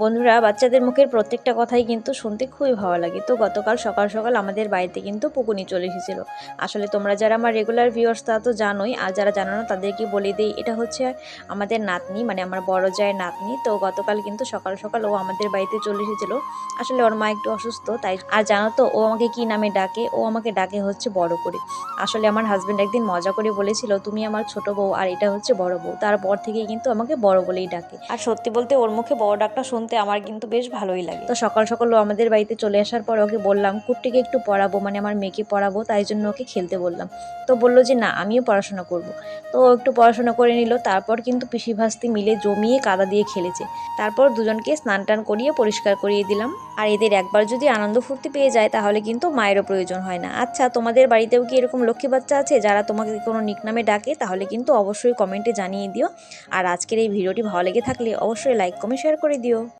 বন্ধুরা, বাচ্চাদের মুখের প্রত্যেকটা কথাই কিন্তু শুনতে খুবই ভালো লাগে। তো গতকাল সকাল সকাল আমাদের বাড়িতে কিন্তু পুকুনি চলে এসেছিল। আসলে তোমরা যারা আমার রেগুলার ভিউয়ার্স তারা তো জানোই, আর যারা জানো না তাদেরকে বলে দিই, এটা হচ্ছে আমাদের নাতনি, মানে আমার বড় জায়ের নাতনি। তো গতকাল কিন্তু সকাল সকাল ও আমাদের বাড়িতে চলে এসেছিল। আসলে ওর মা একটু অসুস্থ তাই। আর জানো তো ও আমাকে কি নামে ডাকে? ও আমাকে ডাকে হচ্ছে বড় করে। আসলে আমার হাজবেন্ড একদিন মজা করে বলেছিল, তুমি আমার ছোট বউ আর এটা হচ্ছে বড় বউ। তারপর থেকেই কিন্তু আমাকে বড় বলেই ডাকে। আর সত্যি বলতে ওর মুখে বড় ডাকটা শুনতে আমার কিন্তু বেশ ভালোই লাগে। তো সকাল সকাল ও আমাদের বাড়িতে চলে আসার পর ওকে বললাম কুট্টিকে একটু পড়াবো, মানে আমার মেয়েকে পড়াবো, তাই জন্য ওকে খেলতে বললাম। তো বললো যে না, আমিও পড়াশোনা করব। তো ও একটু পড়াশোনা করে নিল। তারপর কিন্তু পিসি ভাস্তি মিলে জমিয়ে কাদা দিয়ে খেলেছে। তারপর দুজনকে স্নান টান করিয়ে পরিষ্কার করিয়ে দিলাম। আর এদের একবার যদি আনন্দ ফুর্তি পেয়ে যায় তাহলে কিন্তু মায়েরও প্রয়োজন হয় না। আচ্ছা, তোমাদের বাড়িতেও কি এরকম লক্ষ্মী বাচ্চা আছে যারা তোমাকে কোনো নিকনামে ডাকে? তাহলে কিন্তু অবশ্যই কমেন্টে জানিয়ে দিও। আর আজকের এই ভিডিওটি ভালো লেগে থাকলে অবশ্যই লাইক কমেন্ট শেয়ার করে দিও।